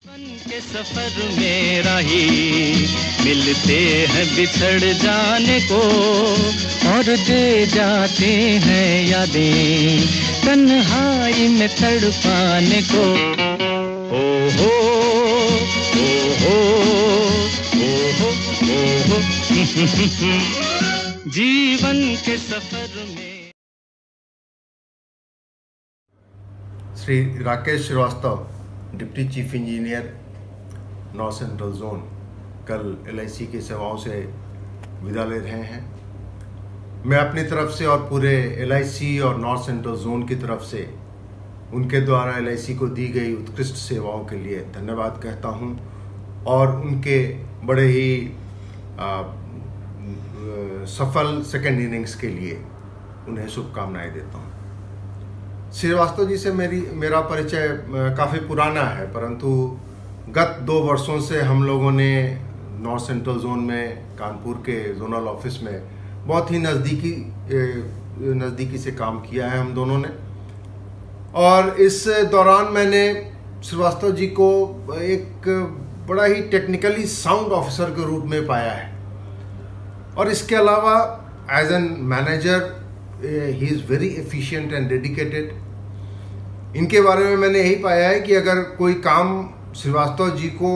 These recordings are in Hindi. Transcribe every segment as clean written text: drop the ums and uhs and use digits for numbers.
के सफर में राही मिलते हैं बिछड़ जाने को और दे जाते हैं यादें तन्हाई में तड़पाने को। ओ हो ओ हो ओ हो ओ हो जीवन के सफर में। Shri Rakesh Srivastava, deputy chief engineer north central zone, कल एलआईसी की सेवाओं से विदा ले रहे हैं। मैं अपनी तरफ से और पूरे एलआईसी और नॉर्थ सेंट्रल जोन की तरफ से उनके द्वारा एलआईसी को दी गई उत्कृष्ट सेवाओं के लिए धन्यवाद कहता हूं और उनके बड़े ही सफल सेकेंड इनिंग्स के लिए उन्हें शुभकामनाएं देता हूं। श्रीवास्तव जी से मेरा परिचय काफ़ी पुराना है, परंतु गत 2 वर्षों से हम लोगों ने नॉर्थ सेंट्रल जोन में कानपुर के जोनल ऑफिस में बहुत ही नज़दीकी से काम किया है हम दोनों ने। और इस दौरान मैंने श्रीवास्तव जी को एक बड़ा ही टेक्निकली साउंड ऑफिसर के रूप में पाया है और इसके अलावा as an manager he is very efficient and dedicated. इनके बारे में मैंने यही पाया है कि अगर कोई काम श्रीवास्तव जी को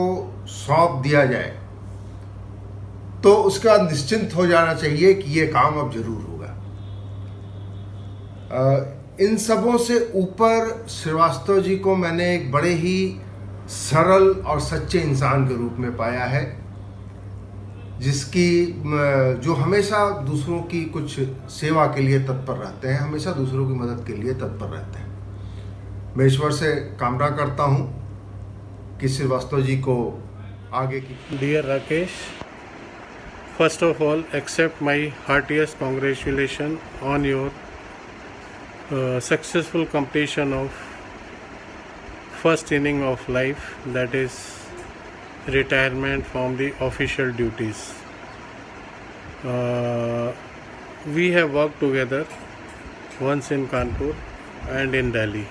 सौंप दिया जाए तो उसके बाद निश्चिंत हो जाना चाहिए कि ये काम अब जरूर होगा। इन सबों से ऊपर श्रीवास्तव जी को मैंने एक बड़े ही सरल और सच्चे इंसान के रूप में पाया है, जो हमेशा दूसरों की कुछ सेवा के लिए तत्पर रहते हैं, हमेशा दूसरों की मदद के लिए तत्पर रहते हैं। मैं ईश्वर से कामना करता हूं कि श्रीवास्तव जी को आगे की। Dear Rakesh, first of all, accept my heartiest congratulations on your successful completion of first inning of life, that is retirement from the official duties. We have worked together once in Kanpur and in Delhi.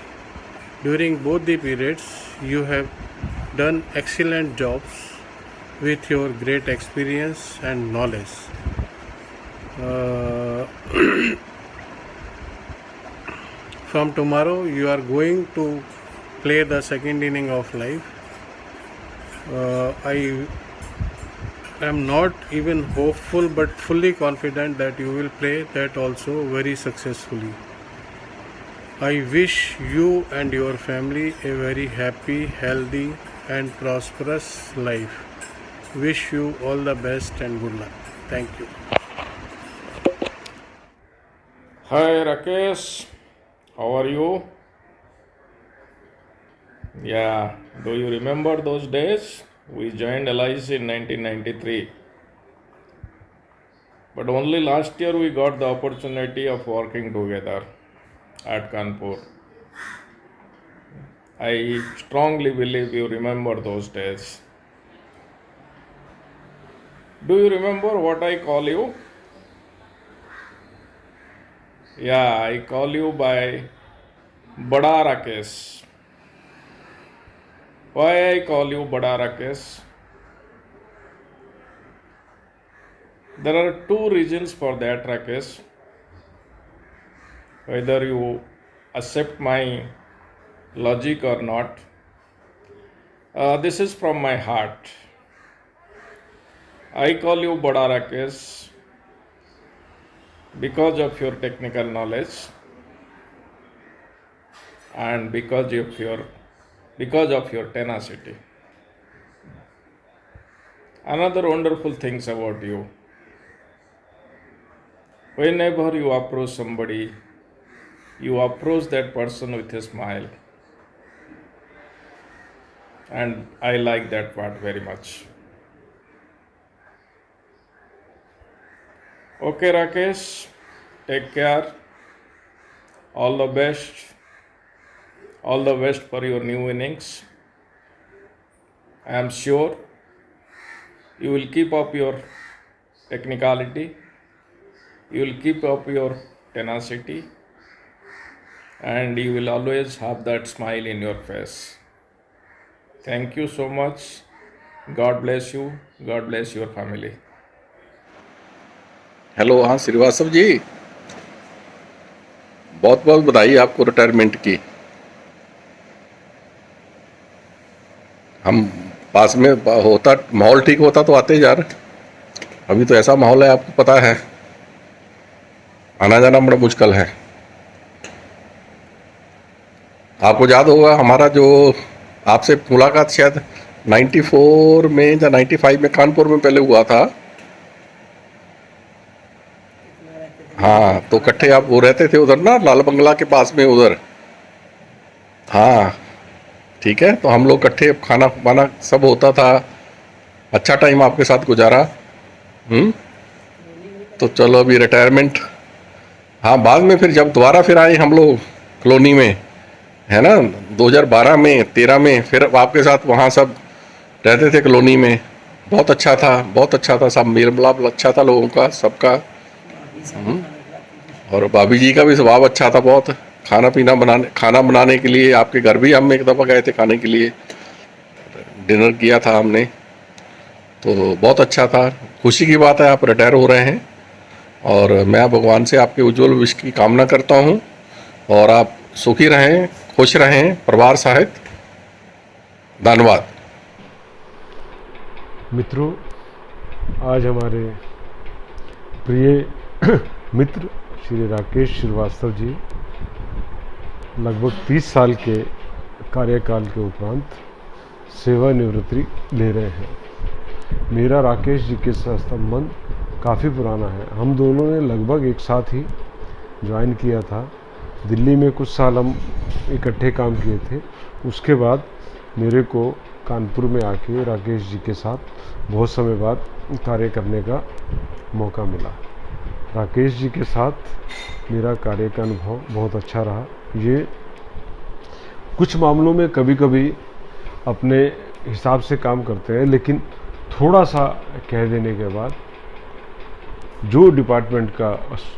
During both the periods, you have done excellent jobs with your great experience and knowledge. From tomorrow, you are going to play the second inning of life. I am not even hopeful but fully confident that you will play that also very successfully. I wish you and your family a very happy, healthy and prosperous life. Wish you all the best and good luck. Thank you. Hi Rakesh, how are you? Yeah, do you remember those days? We joined LIC in 1993. But only last year we got the opportunity of working together at Kanpur. I strongly believe you remember those days. Do you remember what I call you? Yeah, I call you by Bada Rakesh. Why I call you Bada Rakesh? There are 2 reasons for that, Rakesh. Whether you accept my logic or not, this is from my heart. I call you Bada Rakesh because of your technical knowledge and because of your tenacity. Another wonderful things about you, whenever you approach somebody, you approach that person with a smile, and I like that part very much. Okay Rakesh, take care, all the best for your new innings. I am sure you will keep up your technicality, you will keep up your tenacity, and you will always have that smile in your face. Thank you so much. God bless you. God bless your family. Hello, हाँ श्रीवास्तव जी, बहुत बहुत बधाई आपको रिटायरमेंट की। हम पास में होता, माहौल ठीक होता तो आते यार। अभी तो ऐसा माहौल है, आपको पता है, आना जाना बड़ा मुश्किल है। आपको याद होगा हमारा जो आपसे मुलाकात शायद 94 में या 95 में कानपुर में पहले हुआ था। हाँ, तो इकट्ठे आप वो रहते थे उधर ना, लाल बंगला के पास में उधर। हाँ ठीक है, तो हम लोग इकट्ठे खाना वाना सब होता था। अच्छा टाइम आपके साथ गुजारा। तो चलो अभी रिटायरमेंट। हाँ, बाद में फिर जब दोबारा फिर आए हम लोग कॉलोनी में, है ना, 2012 में 13 में फिर आपके साथ वहाँ सब रहते थे कॉलोनी में। बहुत अच्छा था, बहुत अच्छा था, सब मेल मिलाप अच्छा था लोगों का, सबका। और भाभी जी का भी स्वभाव अच्छा था बहुत। खाना बनाने के लिए आपके घर भी हम एक दफ़ा गए थे खाने के लिए, डिनर किया था हमने, तो बहुत अच्छा था। खुशी की बात है आप रिटायर हो रहे हैं, और मैं भगवान से आपके उज्जवल भविष्य की कामना करता हूँ, और आप सुखी रहें, खुश रहें, परिवार सहित। धन्यवाद। मित्रों, आज हमारे प्रिय मित्र श्री राकेश श्रीवास्तव जी लगभग 30 साल के कार्यकाल के उपरांत सेवानिवृत्ति ले रहे हैं। मेरा राकेश जी के साथ संबंध काफ़ी पुराना है। हम दोनों ने लगभग एक साथ ही ज्वाइन किया था। दिल्ली में कुछ साल हम इकट्ठे काम किए थे। उसके बाद मेरे को कानपुर में आके राकेश जी के साथ बहुत समय बाद कार्य करने का मौका मिला। राकेश जी के साथ मेरा कार्य का अनुभव बहुत अच्छा रहा। ये कुछ मामलों में कभी कभी अपने हिसाब से काम करते हैं, लेकिन थोड़ा सा कह देने के बाद जो डिपार्टमेंट का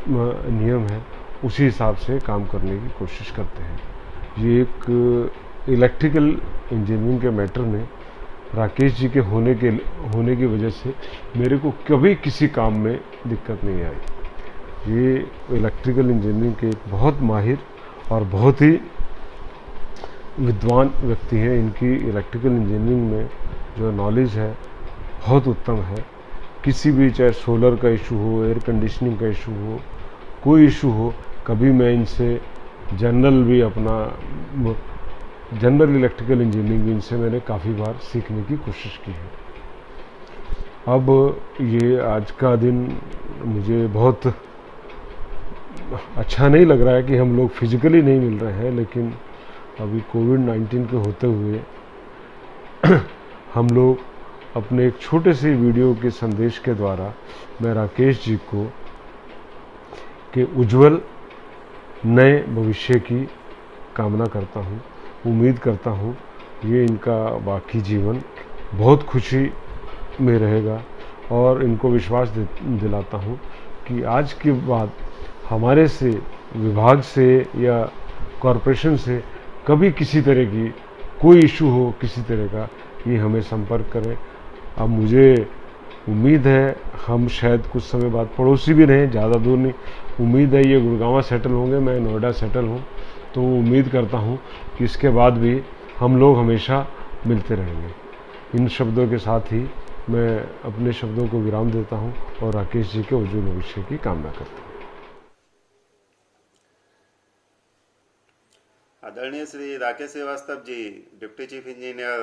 नियम है उसी हिसाब से काम करने की कोशिश करते हैं। ये एक इलेक्ट्रिकल इंजीनियरिंग के मैटर में राकेश जी के होने की वजह से मेरे को कभी किसी काम में दिक्कत नहीं आई। ये इलेक्ट्रिकल इंजीनियरिंग के एक बहुत माहिर और बहुत ही विद्वान व्यक्ति हैं। इनकी इलेक्ट्रिकल इंजीनियरिंग में जो नॉलेज है बहुत उत्तम है। किसी भी, चाहे सोलर का इशू हो, एयर कंडीशनिंग का इशू हो, कोई इशू हो, कभी मैं इनसे जनरल इलेक्ट्रिकल इंजीनियरिंग भी इनसे मैंने काफ़ी बार सीखने की कोशिश की है। अब ये आज का दिन मुझे बहुत अच्छा नहीं लग रहा है कि हम लोग फिजिकली नहीं मिल रहे हैं, लेकिन अभी कोविड-19 के होते हुए हम लोग अपने एक छोटे से वीडियो के संदेश के द्वारा मैं राकेश जी को के उज्जवल नए भविष्य की कामना करता हूँ। उम्मीद करता हूँ ये इनका बाकी जीवन बहुत खुशी में रहेगा, और इनको विश्वास दिलाता हूँ कि आज के बाद हमारे से, विभाग से या कॉरपोरेशन से कभी किसी तरह की कोई इशू हो किसी तरह का, ये हमें संपर्क करें। अब मुझे उम्मीद है हम शायद कुछ समय बाद पड़ोसी भी रहें, ज़्यादा दूर नहीं। उम्मीद है ये गुड़गांव सेटल होंगे, मैं नोएडा सेटल हूँ, तो उम्मीद करता हूँ कि इसके बाद भी हम लोग हमेशा मिलते रहेंगे। इन शब्दों के साथ ही मैं अपने शब्दों को विराम देता हूँ और राकेश जी के उज्जवल भविष्य की कामना करता हूँ। आदरणीय Shri Rakesh Srivastava ji, deputy chief engineer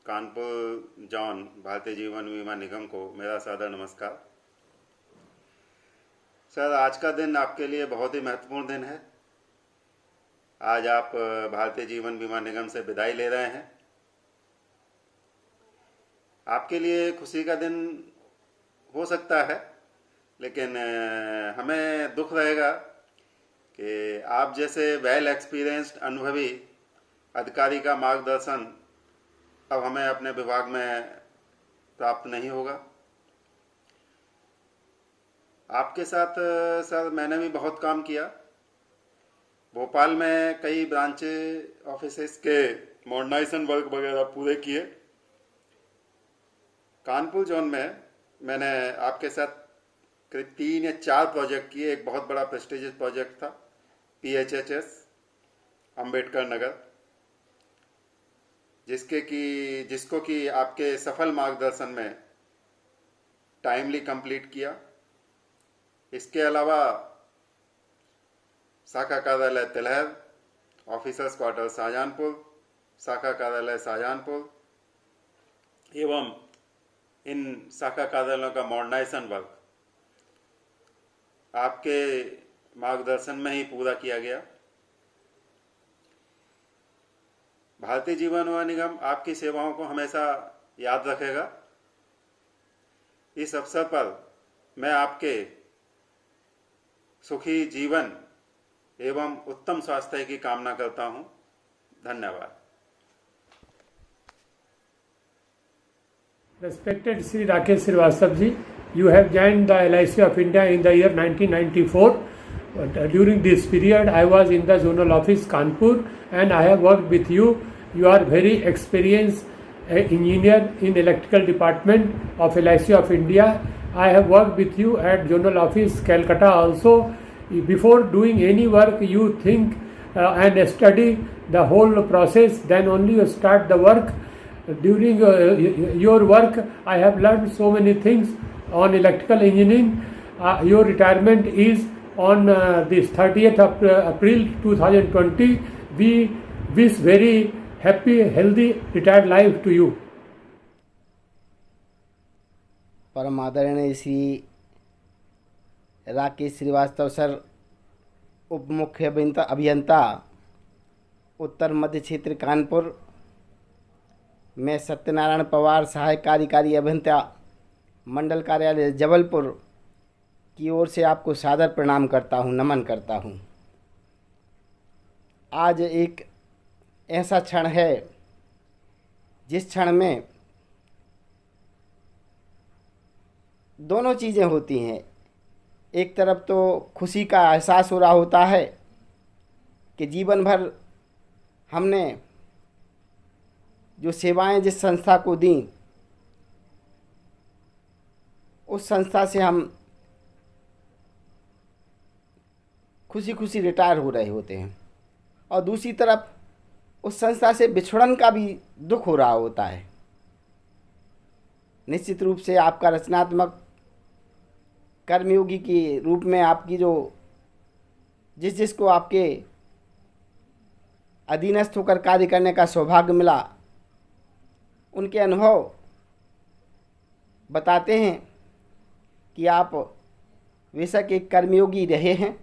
Kanpur zone, Bharatiya Jeevan बीमा निगम को मेरा सादर नमस्कार। सर, आज का दिन आपके लिए बहुत ही महत्वपूर्ण दिन है। आज आप भारतीय जीवन बीमा निगम से विदाई ले रहे हैं। आपके लिए खुशी का दिन हो सकता है, लेकिन हमें दुख रहेगा कि आप जैसे वेल एक्सपीरियंस्ड अनुभवी अधिकारी का मार्गदर्शन अब हमें अपने विभाग में प्राप्त नहीं होगा। आपके साथ सर मैंने भी बहुत काम किया। भोपाल में कई ब्रांच ऑफिसेस के मॉडर्नाइजेशन वर्क वगैरह पूरे किए। कानपुर जोन में मैंने आपके साथ करीब 3 या 4 प्रोजेक्ट किए। एक बहुत बड़ा प्रेस्टिजियस प्रोजेक्ट था PHHS अंबेडकर नगर, जिसको कि आपके सफल मार्गदर्शन में टाइमली कंप्लीट किया। इसके अलावा शाखा कार्यालय तिलहर, ऑफिसर्स क्वार्टर शाहजहानपुर, शाखा कार्यालय शाहजहानपुर एवं इन शाखा कार्यालयों का मॉडर्नाइजेशन वर्क आपके मार्गदर्शन में ही पूरा किया गया। भारतीय जीवन बीमा निगम आपकी सेवाओं को हमेशा याद रखेगा। इस अवसर पर मैं आपके सुखी जीवन एवं उत्तम स्वास्थ्य की कामना करता हूं। धन्यवाद। Respected Sri Rakesh Srivastava ji, you have joined the LIC of India in the year 1994. During this period, I was in the zonal office Kanpur and I have worked with you. You are very experienced engineer in electrical department of LIC of India. I have worked with you at zonal office Calcutta also. Before doing any work, you think and study the whole process, then only you start the work. During your work, I have learned so many things on electrical engineering. Your retirement is on this 30th of April 2020. We wish very happy, healthy, retired life to you. परम आदरणीय श्री राकेश श्रीवास्तव सर, उप मुख्य अभियंता उत्तर मध्य क्षेत्र कानपुर। मैं सत्यनारायण पवार, सहायक कार्यकारी अभियंता मंडल कार्यालय जबलपुर की ओर से आपको सादर प्रणाम करता हूं, नमन करता हूं। आज एक ऐसा क्षण है जिस क्षण में दोनों चीज़ें होती हैं। एक तरफ तो खुशी का एहसास हो रहा होता है कि जीवन भर हमने जो सेवाएं जिस संस्था को दी, उस संस्था से हम खुशी खुशी रिटायर हो रहे होते हैं, और दूसरी तरफ उस संस्था से बिछड़न का भी दुख हो रहा होता है। निश्चित रूप से आपका रचनात्मक कर्मयोगी के रूप में आपकी जो जिसको आपके अधीनस्थ होकर कार्य करने का सौभाग्य मिला, उनके अनुभव बताते हैं कि आप बेशक एक कर्मयोगी रहे हैं।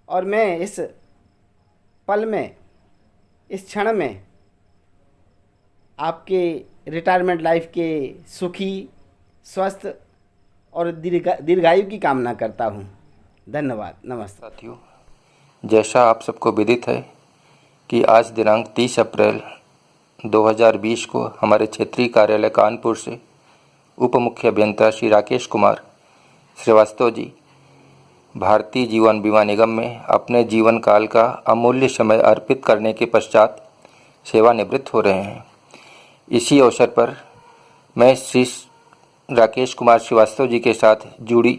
और मैं इस पल में, इस क्षण में आपके रिटायरमेंट लाइफ के सुखी, स्वस्थ और दीर्घायु की कामना करता हूं। धन्यवाद। नमस्ते साथियों, जैसा आप सबको विदित है कि आज दिनांक 30 अप्रैल 2020 को हमारे क्षेत्रीय कार्यालय कानपुर से उप मुख्य अभियंता श्री राकेश कुमार श्रीवास्तव जी भारतीय जीवन बीमा निगम में अपने जीवन काल का अमूल्य समय अर्पित करने के पश्चात सेवानिवृत्त हो रहे हैं। इसी अवसर पर मैं श्री राकेश कुमार श्रीवास्तव जी के साथ जुड़ी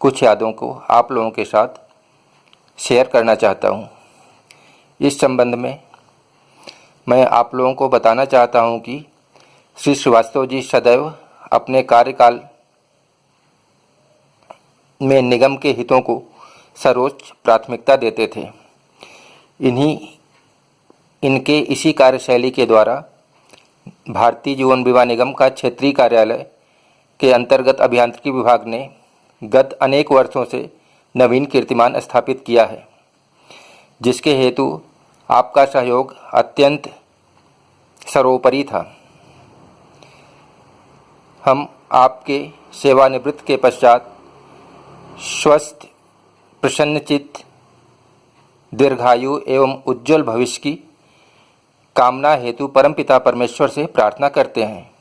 कुछ यादों को आप लोगों के साथ शेयर करना चाहता हूं। इस संबंध में मैं आप लोगों को बताना चाहता हूं कि श्री श्रीवास्तव जी सदैव अपने कार्यकाल में निगम के हितों को सर्वोच्च प्राथमिकता देते थे। इनके इसी कार्यशैली के द्वारा भारतीय जीवन बीमा निगम का क्षेत्रीय कार्यालय के अंतर्गत अभियांत्रिकी विभाग ने गत अनेक वर्षों से नवीन कीर्तिमान स्थापित किया है, जिसके हेतु आपका सहयोग अत्यंत सर्वोपरि था। हम आपके सेवानिवृत्त के पश्चात स्वस्थ, प्रसन्नचित्त, दीर्घायु एवं उज्जवल भविष्य की कामना हेतु परमपिता परमेश्वर से प्रार्थना करते हैं।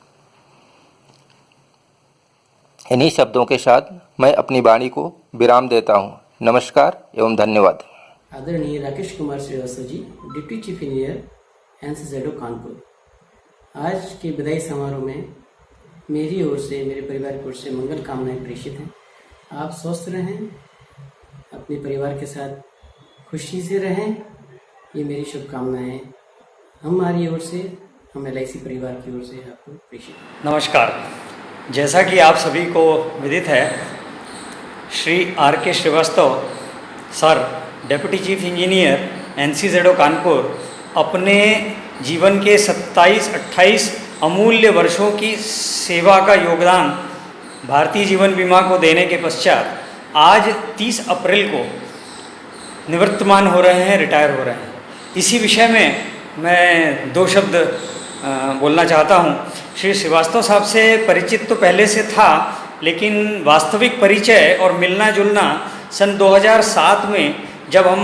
इन्हीं शब्दों के साथ मैं अपनी वाणी को विराम देता हूँ। नमस्कार एवं धन्यवाद। आदरणीय Rakesh Kumar Srivastava ji, deputy chief engineer NCZO Kanpur. आज के विदाई समारोह में मेरी ओर से, मेरे परिवार की ओर से मंगल कामनाएं प्रेषित हैं। आप स्वस्थ रहें, अपने परिवार के साथ खुशी से रहें, ये मेरी शुभकामनाएं हैं हमारी ओर से, हम LIC परिवार की ओर से आपको प्रेषित। नमस्कार। जैसा कि आप सभी को विदित है, Shri RK Srivastava sir, deputy chief engineer NCZO Kanpur, अपने जीवन के 27-28 अमूल्य वर्षों की सेवा का योगदान भारतीय जीवन बीमा को देने के पश्चात आज 30 अप्रैल को निवृत्तमान हो रहे हैं, रिटायर हो रहे हैं। इसी विषय में मैं 2 शब्द बोलना चाहता हूँ। श्री श्रीवास्तव साहब से परिचित तो पहले से था, लेकिन वास्तविक परिचय और मिलना जुलना सन 2007 में जब हम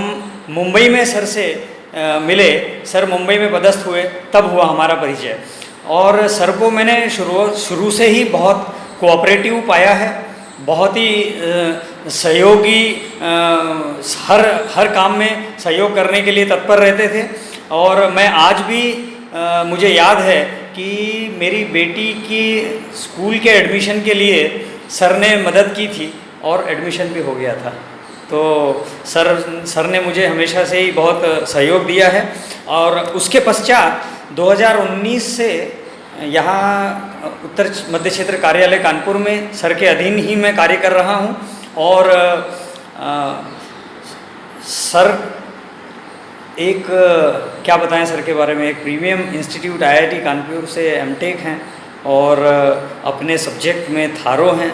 मुंबई में सर से मिले, सर मुंबई में पदस्थ हुए, तब हुआ हमारा परिचय। और सर को मैंने शुरू से ही बहुत कोऑपरेटिव पाया है, बहुत ही सहयोगी, हर काम में सहयोग करने के लिए तत्पर रहते थे। और मैं आज भी मुझे याद है कि मेरी बेटी की स्कूल के एडमिशन के लिए सर ने मदद की थी और एडमिशन भी हो गया था। तो सर ने मुझे हमेशा से ही बहुत सहयोग दिया है। और उसके पश्चात 2019 से यहाँ उत्तर मध्य क्षेत्र कार्यालय कानपुर में सर के अधीन ही मैं कार्य कर रहा हूँ। और सर एक क्या बताएं सर के बारे में, एक प्रीमियम इंस्टीट्यूट IIT कानपुर से MTech हैं और अपने सब्जेक्ट में थारो हैं,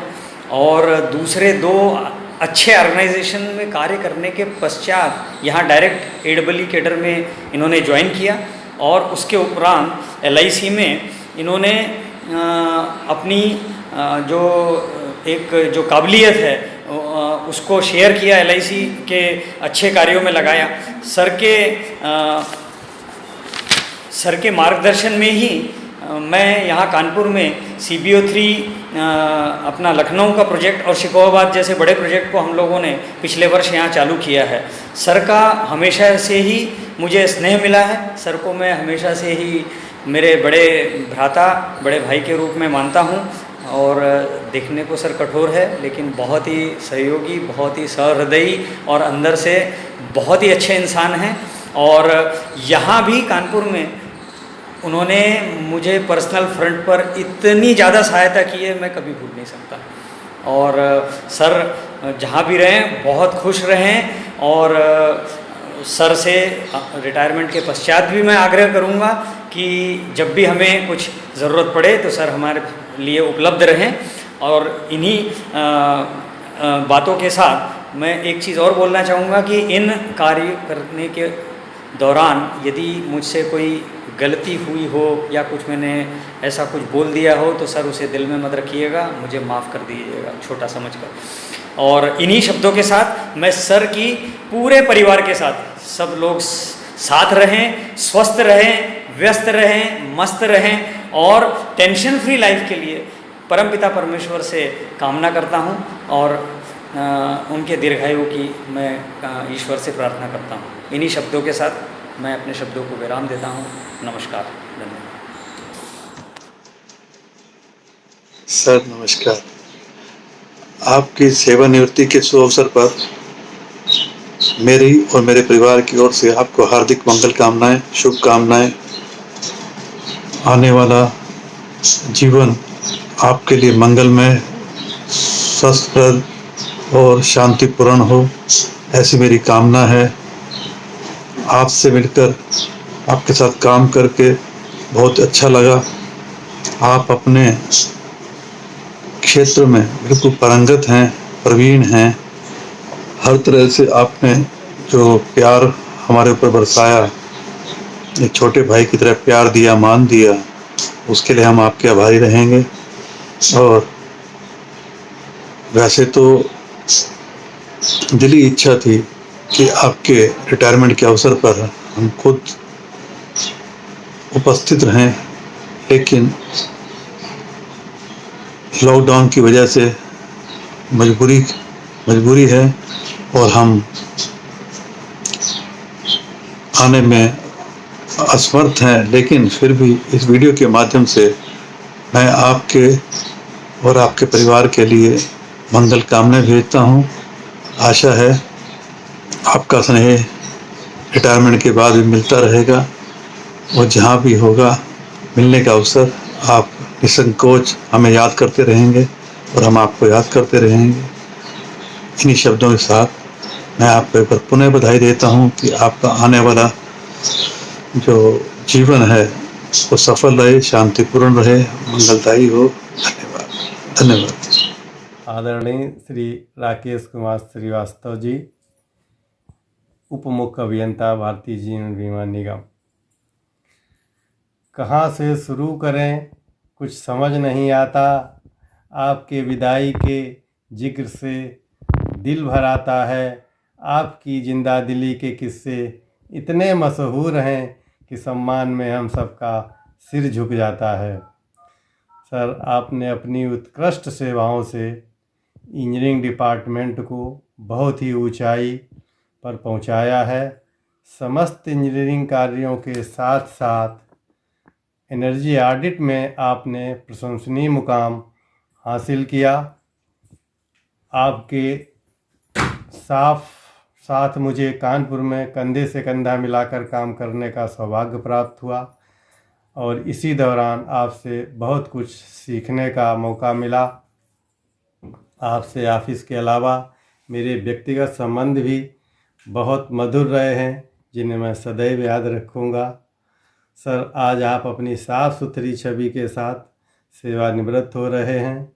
और दूसरे 2 अच्छे ऑर्गेनाइजेशन में कार्य करने के पश्चात यहाँ डायरेक्ट AEE कैडर में इन्होंने ज्वाइन किया। और उसके उपरांत LIC में इन्होंने अपनी जो काबिलियत है उसको शेयर किया, LIC के अच्छे कार्यों में लगाया। सर के मार्गदर्शन में ही मैं यहाँ कानपुर में CBO3 अपना लखनऊ का प्रोजेक्ट और शिकोहाबाद जैसे बड़े प्रोजेक्ट को हम लोगों ने पिछले वर्ष यहाँ चालू किया है। सर का हमेशा से ही मुझे स्नेह मिला है। सर को मैं हमेशा से ही मेरे बड़े भ्राता, बड़े भाई के रूप में मानता हूँ। और देखने को सर कठोर है, लेकिन बहुत ही सहयोगी, बहुत ही सहृदयी और अंदर से बहुत ही अच्छे इंसान हैं। और यहाँ भी कानपुर में उन्होंने मुझे पर्सनल फ्रंट पर इतनी ज़्यादा सहायता की है, मैं कभी भूल नहीं सकता। और सर जहाँ भी रहें बहुत खुश रहें। और सर से रिटायरमेंट के पश्चात भी मैं आग्रह करूँगा कि जब भी हमें कुछ ज़रूरत पड़े तो सर हमारे लिए उपलब्ध रहें। और इन्हीं बातों के साथ मैं एक चीज़ और बोलना चाहूँगा कि इन कार्य करने के दौरान यदि मुझसे कोई गलती हुई हो या कुछ मैंने ऐसा कुछ बोल दिया हो तो सर उसे दिल में मत रखिएगा, मुझे माफ़ कर दीजिएगा छोटा समझकर। और इन्हीं शब्दों के साथ मैं सर की पूरे परिवार के साथ, सब लोग साथ रहें, स्वस्थ रहें, व्यस्त रहें, मस्त रहें और टेंशन फ्री लाइफ के लिए परमपिता परमेश्वर से कामना करता हूँ। और उनके दीर्घायु की मैं ईश्वर से प्रार्थना करता हूँ। इन्हीं शब्दों के साथ मैं अपने शब्दों को विराम देता हूँ। नमस्कार, धन्यवाद। सर नमस्कार। आपकी सेवानिवृत्ति के शुभ अवसर पर मेरी और मेरे परिवार की ओर से आपको हार्दिक मंगल कामनाएं, शुभकामनाएं। आने वाला जीवन आपके लिए मंगलमय, स्वस्थप्रद और शांतिपूर्ण हो, ऐसी मेरी कामना है। आपसे मिलकर, आपके साथ काम करके बहुत अच्छा लगा। आप अपने क्षेत्र में बिल्कुल पारंगत हैं, प्रवीण हैं। हर तरह से आपने जो प्यार हमारे ऊपर बरसाया, एक छोटे भाई की तरह प्यार दिया, मान दिया, उसके लिए हम आपके आभारी रहेंगे। और वैसे तो दिली इच्छा थी कि आपके रिटायरमेंट के अवसर पर हम खुद उपस्थित रहें, लेकिन लॉकडाउन की वजह से मजबूरी है और हम आने में असमर्थ हैं, लेकिन फिर भी इस वीडियो के माध्यम से मैं आपके और आपके परिवार के लिए मंगल कामनाएं भेजता हूं। आशा है आपका स्नेह रिटायरमेंट के बाद भी मिलता रहेगा और जहां भी होगा मिलने का अवसर आप निसंकोच हमें याद करते रहेंगे और हम आपको याद करते रहेंगे। इन्हीं शब्दों के साथ मैं आपको एक बार पुनः बधाई देता हूं कि आपका आने वाला जो जीवन है वो सफल रहे, शांतिपूर्ण रहे, मंगलदायी हो। धन्यवाद। धन्यवाद। आदरणीय श्री राकेश कुमार श्रीवास्तव जी, उप मुख्य अभियंता भारतीय जीवन बीमा निगम। कहाँ से शुरू करें कुछ समझ नहीं आता, आपके विदाई के जिक्र से दिल भर आता है। आपकी जिंदा दिली के किस्से इतने मशहूर हैं कि सम्मान में हम सबका सिर झुक जाता है। सर, आपने अपनी उत्कृष्ट सेवाओं से इंजीनियरिंग डिपार्टमेंट को बहुत ही ऊंचाई पर पहुंचाया है। समस्त इंजीनियरिंग कार्यों के साथ साथ एनर्जी ऑडिट में आपने प्रशंसनीय मुकाम हासिल किया। आपके साथ मुझे कानपुर में कंधे से कंधा मिलाकर काम करने का सौभाग्य प्राप्त हुआ और इसी दौरान आपसे बहुत कुछ सीखने का मौका मिला। आपसे ऑफिस के अलावा मेरे व्यक्तिगत संबंध भी बहुत मधुर रहे हैं, जिन्हें मैं सदैव याद रखूँगा। सर, आज आप अपनी साफ़ सुथरी छवि के साथ सेवानिवृत्त हो रहे हैं।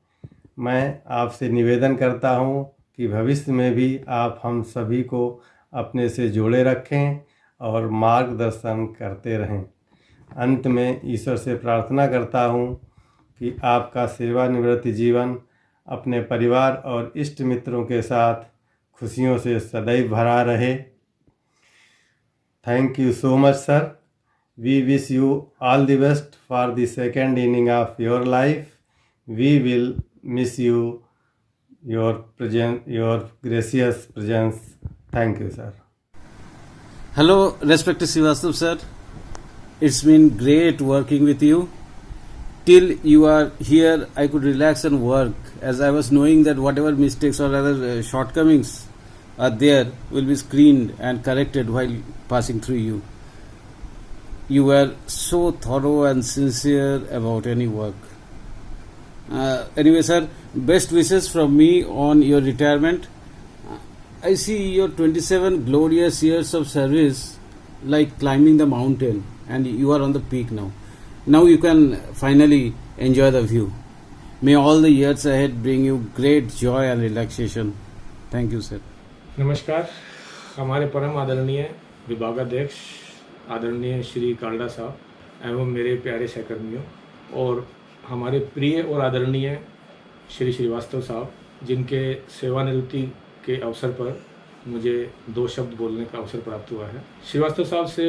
मैं आपसे निवेदन करता हूं कि भविष्य में भी आप हम सभी को अपने से जोड़े रखें और मार्गदर्शन करते रहें। अंत में ईश्वर से प्रार्थना करता हूं कि आपका सेवानिवृत्ति जीवन अपने परिवार और इष्ट मित्रों के साथ खुशियों से सदैव भरा रहे। Thank you so much sir. We wish you all the best for the second inning of your life. We will miss you, your gracious presence. Thank you, sir. Hello, respected Srivastava sir. It's been great working with you. Till you are here, I could relax and work, as I was knowing that whatever mistakes or other shortcomings are there will be screened and corrected while passing through you. You were so thorough and sincere about any work. Anyway, sir, best wishes from me on your retirement. I see your 27 glorious years of service like climbing the mountain, and you are on the peak now. Now you can finally enjoy the view. May all the years ahead bring you great joy and relaxation. Thank you, sir. नमस्कार। हमारे परम आदरणीय विभागाध्यक्ष आदरणीय श्री काल्डा साहब एवं मेरे प्यारे सहकर्मियों और हमारे प्रिय और आदरणीय श्री श्रीवास्तव साहब, जिनके सेवानिवृत्ति के अवसर पर मुझे 2 शब्द बोलने का अवसर प्राप्त हुआ है। श्रीवास्तव साहब से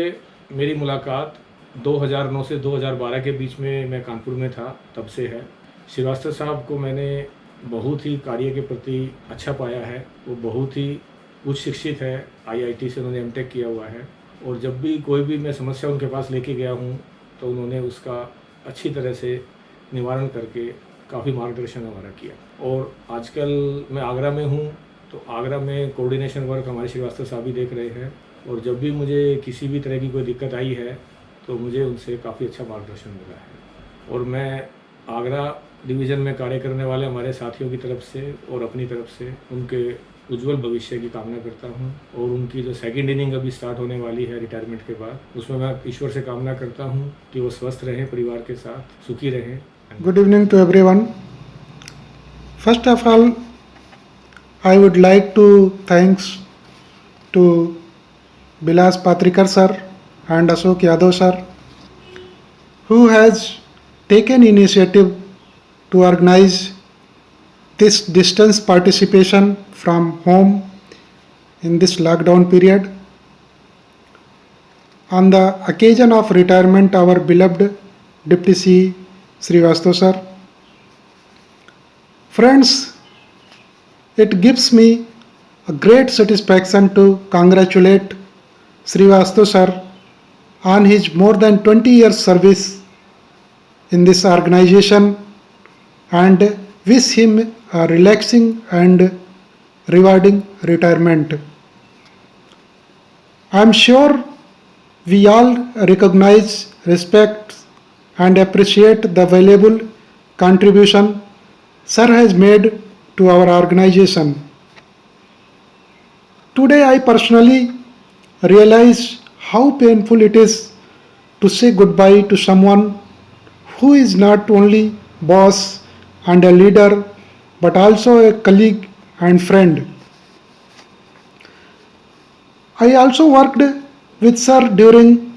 मेरी मुलाकात 2009 से 2012 के बीच में मैं कानपुर में था, तब से है। श्रीवास्तव साहब को मैंने बहुत ही कार्य के प्रति अच्छा पाया है। वो बहुत ही उच्च शिक्षित है, IIT से उन्होंने M.Tech किया हुआ है और जब भी कोई भी मैं समस्या उनके पास लेके गया हूँ तो उन्होंने उसका अच्छी तरह से निवारण करके काफ़ी मार्गदर्शन हमारा किया। और आजकल मैं आगरा में हूँ तो आगरा में कोऑर्डिनेशन वर्क हमारे श्रीवास्तव साहब ही देख रहे हैं और जब भी मुझे किसी भी तरह की कोई दिक्कत आई है तो मुझे उनसे काफ़ी अच्छा मार्गदर्शन मिला है। और मैं आगरा डिवीज़न में कार्य करने वाले हमारे साथियों की तरफ से और अपनी तरफ से उनके उज्जवल भविष्य की कामना करता हूं और उनकी जो सेकंड इनिंग अभी स्टार्ट होने वाली है रिटायरमेंट के बाद, उसमें मैं ईश्वर से कामना करता हूं कि वो स्वस्थ रहें, परिवार के साथ सुखी रहें। Good evening to everyone. First of all I would like to thanks to Bilas Patrikar sir and Ashok Yadav sir, who has taken initiative to organize this distance participation from home in this lockdown period. On the occasion of retirement, our beloved Deputy C. Srivastava sir. Friends, it gives me a great satisfaction to congratulate Srivastava sir on his more than 20 years service in this organization and wish him a relaxing and rewarding retirement. I am sure we all recognize, respect and appreciate the valuable contribution Sir has made to our organization. Today I personally realize how painful it is to say goodbye to someone who is not only boss and a leader but also a colleague and friend. I also worked with Sir during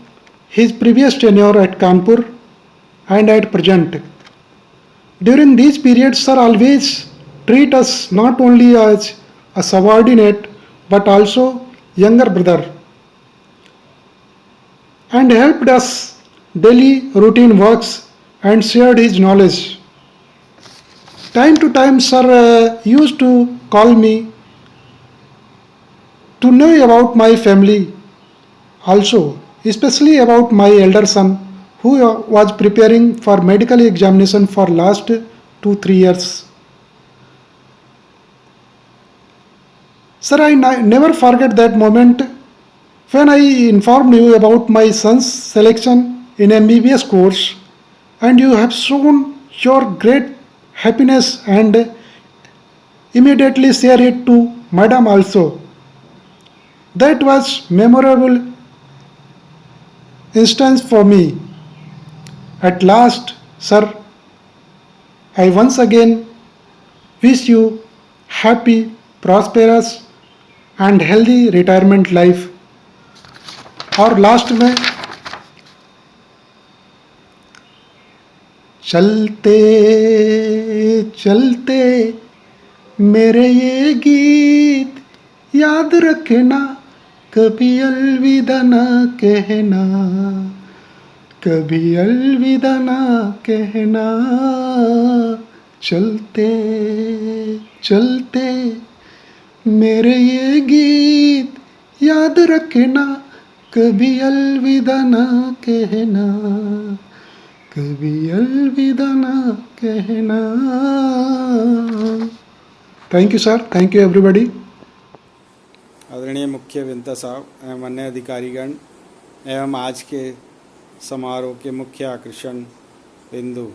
his previous tenure at Kanpur and at present. During these periods, Sir always treat us not only as a subordinate but also younger brother and helped us daily routine works and shared his knowledge. Time to time, Sir used to call me to know about my family also, especially about my elder son who was preparing for medical examination for last 2-3 years. Sir, I never forget that moment when I informed you about my son's selection in MBBS course and you have shown your great happiness and immediately share it to Madam also. That was memorable instance for me. At last, Sir, I once again wish you happy, prosperous and healthy retirement life. और लास्ट में चलते चलते मेरे ये गीत याद रखना, कभी अलविदा ना कहना, कभी अलविदा ना कहना। चलते चलते मेरे ये गीत याद रखना, कभी अलविदा ना कहना, कभी अलविदा ना कहना। Thank you sir, thank you everybody. आदरणीय मुख्य अभियंता साहब एवं अन्य अधिकारीगण एवं आज के समारोह के मुख्य आकर्षण बिंदु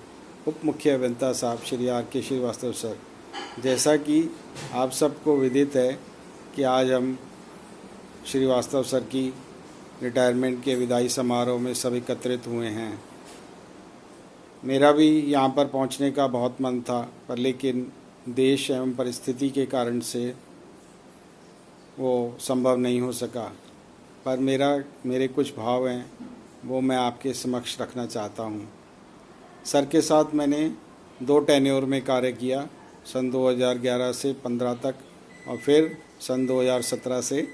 उप मुख्य अभियंता साहब श्री R.K. श्रीवास्तव सर, जैसा कि आप सबको विदित है कि आज हम श्रीवास्तव सर की रिटायरमेंट के विदाई समारोह में सब एकत्रित हुए हैं। मेरा भी यहाँ पर पहुँचने का बहुत मन था, पर लेकिन देश एवं परिस्थिति के कारण से वो संभव नहीं हो सका। पर मेरे कुछ भाव हैं वो मैं आपके समक्ष रखना चाहता हूँ। सर के साथ मैंने 2 टेन्योर में कार्य किया, सन 2011 से 15 तक और फिर सन 2017 से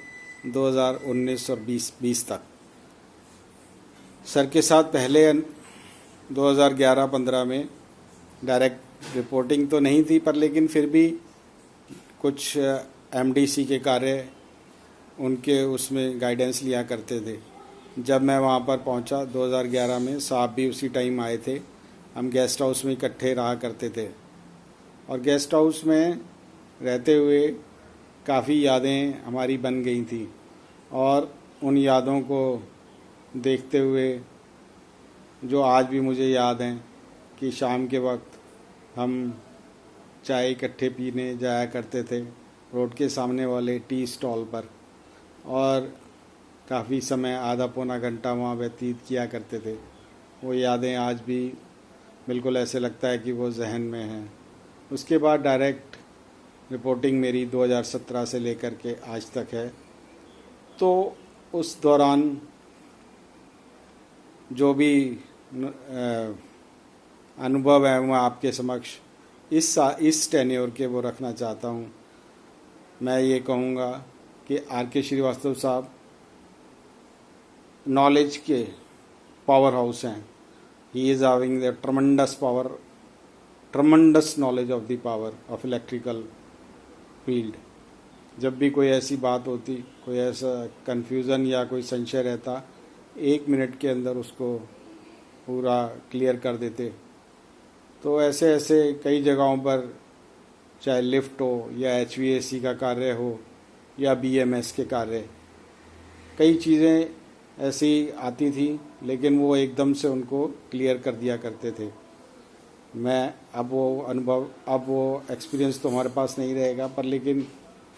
2019 और 20 तक। सर के साथ पहले 2011-15 में डायरेक्ट रिपोर्टिंग तो नहीं थी, पर लेकिन फिर भी कुछ MDC के कार्य उनके उसमें गाइडेंस लिया करते थे। जब मैं वहाँ पर पहुँचा 2011 में, साहब भी उसी टाइम आए थे। हम गेस्ट हाउस में इकट्ठे रहा करते थे और गेस्ट हाउस में रहते हुए काफ़ी यादें हमारी बन गई थी और उन यादों को देखते हुए जो आज भी मुझे याद हैं कि शाम के वक्त हम चाय इकट्ठे पीने जाया करते थे रोड के सामने वाले टी स्टॉल पर और काफ़ी समय आधा पौना घंटा वहाँ व्यतीत किया करते थे। वो यादें आज भी बिल्कुल ऐसे लगता है कि वो जहन में हैं। उसके बाद डायरेक्ट रिपोर्टिंग मेरी 2017 से लेकर के आज तक है। तो उस दौरान जो भी अनुभव है मैं आपके समक्ष इस टेन्योर के वो रखना चाहता हूँ। मैं ये कहूँगा कि R.K. श्रीवास्तव साहब नॉलेज के पावर हाउस हैं। He is having the tremendous knowledge of the power of electrical field. जब भी कोई ऐसी बात होती, कोई ऐसा कन्फ्यूज़न या कोई संशय रहता, 1 मिनट के अंदर उसको पूरा क्लियर कर देते। तो ऐसे ऐसे कई जगहों पर, चाहे लिफ्ट हो या HVAC का कार्य हो या BMS के कार्य, कई चीज़ें ऐसी आती थी, लेकिन वो एकदम से उनको क्लियर कर दिया करते थे। मैं अब वो एक्सपीरियंस तो हमारे पास नहीं रहेगा, पर लेकिन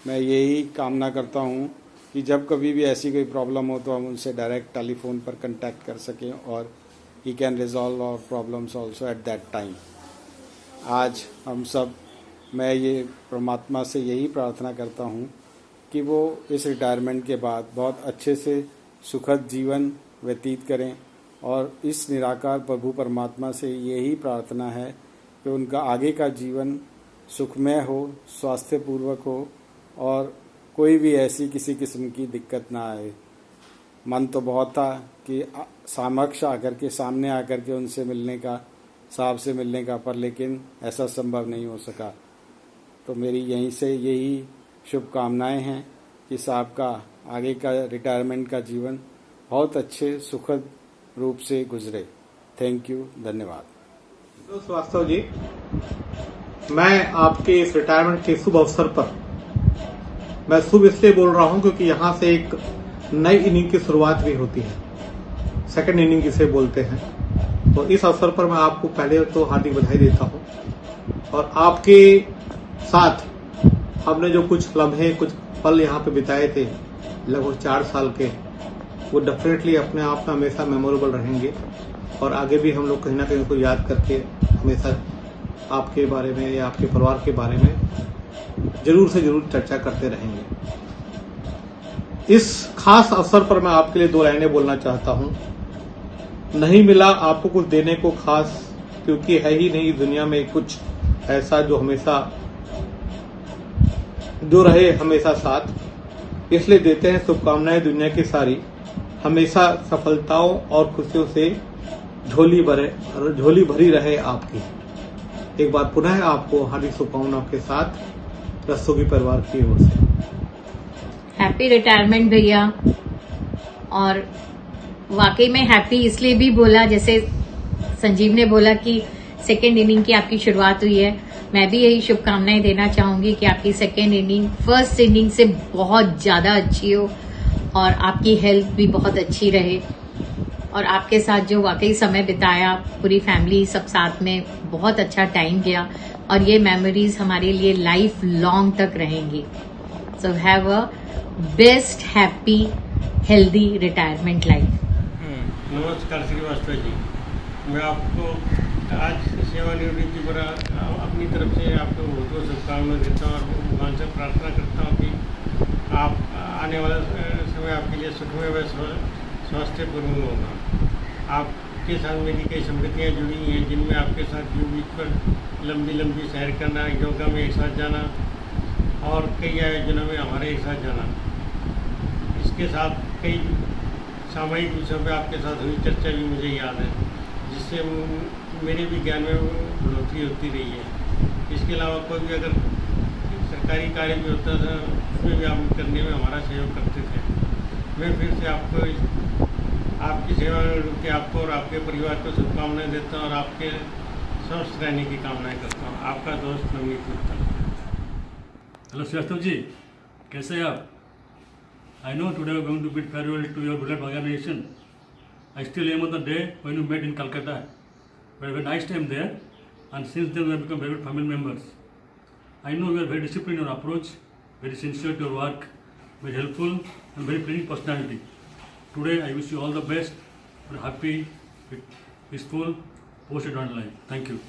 मैं यही कामना करता हूँ कि जब कभी भी ऐसी कोई प्रॉब्लम हो तो हम उनसे डायरेक्ट टेलीफोन पर कांटेक्ट कर सकें और he can resolve our problems also at that time. आज हम सब, मैं ये परमात्मा से यही प्रार्थना करता हूँ कि वो इस रिटायरमेंट के बाद बहुत अच्छे से सुखद जीवन व्यतीत करें, और इस निराकार प्रभु परमात्मा से यही प्रार्थना है कि उनका आगे का जीवन सुखमय हो, स्वास्थ्यपूर्वक हो और कोई भी ऐसी किसी किस्म की दिक्कत ना आए। मन तो बहुत था कि समक्ष आकर के, सामने आकर के उनसे मिलने का, साहब से मिलने का, पर लेकिन ऐसा संभव नहीं हो सका। तो मेरी यहीं से यही शुभकामनाएं हैं कि साहब का आगे का रिटायरमेंट का जीवन बहुत अच्छे सुखद रूप से गुजरे। थैंक यू, धन्यवाद। श्रीवास्तव जी, मैं आपके इस रिटायरमेंट के शुभ अवसर पर, मैं शुभ इसलिए बोल रहा हूं क्योंकि यहाँ से एक नई इनिंग की शुरुआत भी होती है, सेकंड इनिंग जिसे बोलते हैं। तो इस अवसर पर मैं आपको पहले तो हार्दिक बधाई देता हूं, और आपके साथ हमने जो कुछ लम्हे, कुछ पल यहाँ पे बिताए थे लगभग 4 साल के, वो डेफिनेटली अपने आप में हमेशा मेमोरेबल रहेंगे, और आगे भी हम लोग कहीं ना कहीं उसको याद करके हमेशा आपके बारे में या आपके परिवार के बारे में जरूर से जरूर चर्चा करते रहेंगे। इस खास अवसर पर मैं आपके लिए 2 लाइनें बोलना चाहता हूं। नहीं मिला आपको कुछ देने को खास, क्योंकि है ही नहीं दुनिया में कुछ ऐसा जो हमेशा जो रहे हमेशा साथ, इसलिए देते हैं शुभकामनाएं दुनिया की सारी, हमेशा सफलताओं और खुशियों से झोली भरी रहे आपकी। एक बार पुनः आपको हार्दिक शुभकामनाओं के साथ रस्तोगी परिवार की ओर से हैप्पी रिटायरमेंट भैया। और वाकई में हैप्पी इसलिए भी बोला, जैसे संजीव ने बोला कि सेकेंड इनिंग की आपकी शुरुआत हुई है, मैं भी यही शुभकामनाएं देना चाहूंगी कि आपकी सेकेंड इनिंग फर्स्ट इनिंग से बहुत ज्यादा अच्छी हो, और आपकी हेल्थ भी बहुत अच्छी रहे, और आपके साथ जो वाकई समय बिताया, पूरी फैमिली सब साथ में बहुत अच्छा टाइम गया, और ये मेमोरीज हमारे लिए लाइफ लॉन्ग तक रहेंगी। So have a best happy healthy retirement life. नमस्कार श्रीवास्तव जी, मैं आपको आज सेवानिवृत्ति पर अपनी तरफ से आपको बहुत बहुत शुभकामनाएं देता हूँ, और भगवान से प्रार्थना करता हूँ कि आप आने वाला समय आपके लिए सुखमय व स्वास्थ्यपूर्ण होगा। आपके साथ मेरी कई संगतियाँ जुड़ी हैं, जिनमें आपके साथ बीच पर लंबी सैर करना, योगा में एक साथ जाना, और कई आयोजनों में हमारे एक साथ जाना। इसके साथ कई सामायिक विषयों पर आपके साथ हुई चर्चा भी मुझे याद है, जिससे मेरे भी ज्ञान में बढ़ोतरी होती रही है। इसके अलावा कोई भी अगर सरकारी कार्य भी होता था, उसमें भी आप करने में हमारा सहयोग करते थे। मैं फिर से आपको आपकी सेवा में आपको और आपके परिवार को शुभकामनाएं देता हूँ, और आपके स्वस्थ रहने की कामनाएं करता हूँ। आपका दोस्त नवनीत गुप्ता। हेलो श्रीवास्तव जी, कैसे हैं आप? I know today we are going to bid farewell to your beloved organization. I still remember the day when we met in Calcutta. We had a nice time there, and since then we have become very good family members. I know you are very disciplined in your approach, very sincere to your work, very helpful, and very pleasing personality. Today I wish you all the best, for a happy, peaceful, post-retirement life. Thank you.